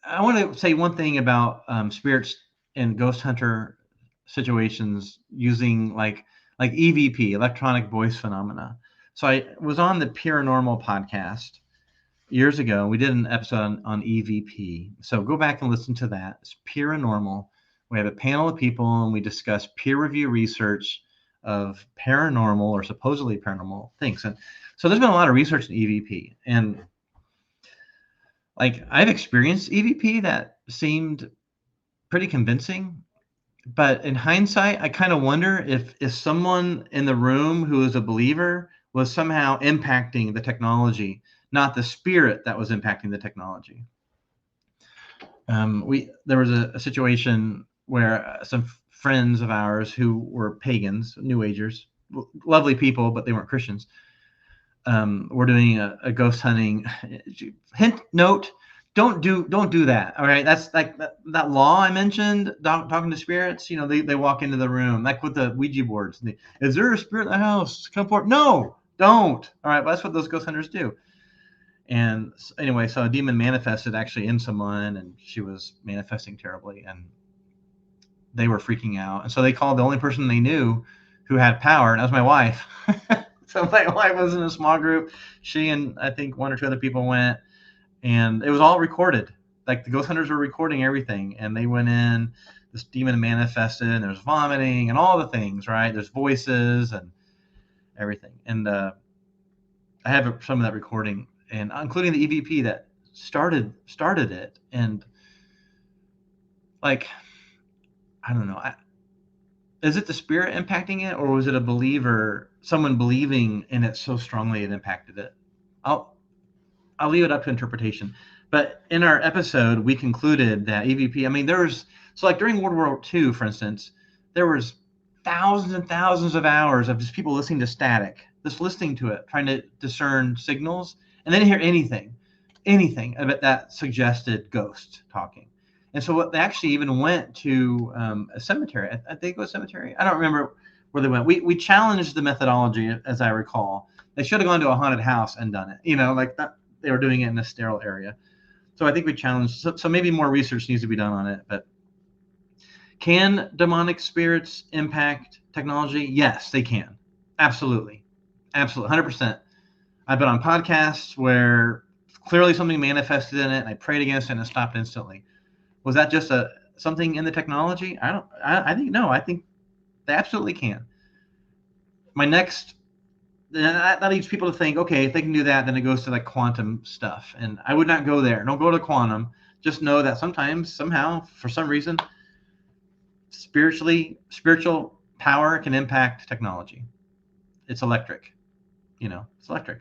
I want to say one thing about spirits and ghost hunter situations using like EVP, electronic voice phenomena. So I was on the Paranormal podcast years ago. We did an episode on EVP. So go back and listen to that. It's Paranormal. We have a panel of people and we discuss peer review research of paranormal or supposedly paranormal things. And so there's been a lot of research in EVP. And like I've experienced EVP that seemed pretty convincing, but in hindsight, I kind of wonder if someone in the room who is a believer was somehow impacting the technology, not the spirit that was impacting the technology. We There was a situation where some friends of ours who were pagans, New Agers, lovely people, but they weren't Christians. We're doing a ghost hunting. Hint note: don't do that. All right, that's like that law I mentioned. Talking to spirits, they walk into the room like with the Ouija boards. Is there a spirit in the house? Come forward. No, don't. All right, well, that's what those ghost hunters do. And anyway, so a demon manifested actually in someone, and she was manifesting terribly, and they were freaking out. And so they called the only person they knew who had power, and that was my wife. So my wife was in a small group. She and I think one or two other people went, and it was all recorded. Like the ghost hunters were recording everything, and they went in. This demon manifested, and there's vomiting and all the things, right? There's voices and everything. And I have some of that recording, and including the EVP that started it. And like, I don't know. Is it the spirit impacting it, or was it a believer, someone believing in it so strongly it impacted it? I'll leave it up to interpretation. But in our episode, we concluded that EVP. I mean, like during World War II, for instance, there was thousands and thousands of hours of just people listening to static, just listening to it, trying to discern signals, and they didn't hear anything that suggested ghost talking. And so they actually even went to a cemetery. I think it was a cemetery. I don't remember where they went. We challenged the methodology, as I recall. They should have gone to a haunted house and done it. Like that, they were doing it in a sterile area. So I think we challenged. So maybe more research needs to be done on it. But can demonic spirits impact technology? Yes, they can. Absolutely. 100%. I've been on podcasts where clearly something manifested in it, and I prayed against it, and it stopped instantly. Was that just something in the technology? I think no. I think they absolutely can. That leads people to think, okay, if they can do that, then it goes to like quantum stuff. And I would not go there. Don't go to quantum. Just know that sometimes, somehow, for some reason, spiritual power can impact technology. It's electric. It's electric.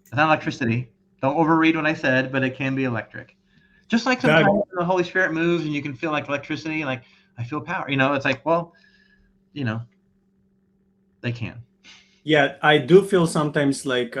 It's not electricity. Don't overread what I said, but it can be electric. Just like sometimes when the Holy Spirit moves and you can feel like electricity, like I feel power. It's like, well, they can. Yeah, I do feel sometimes like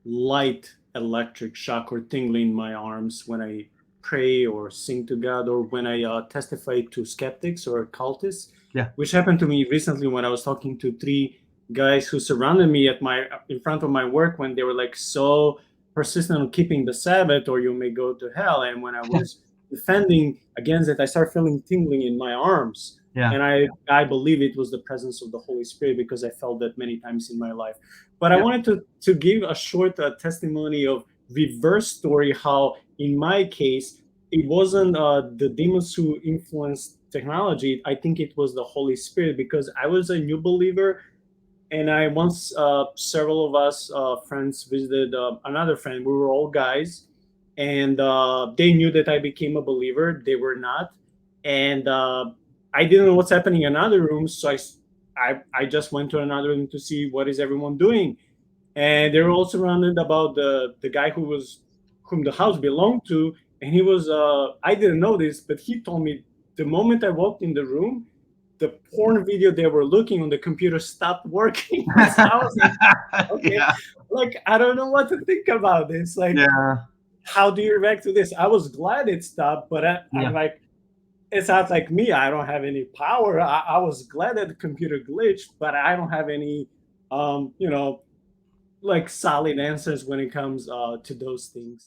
light electric shock or tingling in my arms when I pray or sing to God, or when I testify to skeptics or cultists. Yeah. Which happened to me recently when I was talking to three guys who surrounded me in front of my work, when they were like so persistent on keeping the Sabbath or you may go to hell. And when I was defending against it, I started feeling tingling in my arms. Yeah. And I believe it was the presence of the Holy Spirit, because I felt that many times in my life. But I wanted to give a short testimony of reverse story, how in my case, it wasn't the demons who influenced technology. I think it was the Holy Spirit, because I was a new believer. And I once, several of us friends visited another friend. We were all guys, and they knew that I became a believer. They were not, and I didn't know what's happening in another room. So I just went to another room to see what is everyone doing, and they were all surrounded about the guy whom the house belonged to, and he was I didn't know this, but he told me the moment I walked in the room, the porn video they were looking on the computer stopped working. So I was like, okay, Yeah. like I don't know what to think about this. Like, Yeah. how do you react to this? I was glad it stopped, but I'm Yeah. like, it's not like me. I don't have any power. I was glad that the computer glitched, but I don't have any, like solid answers when it comes to those things.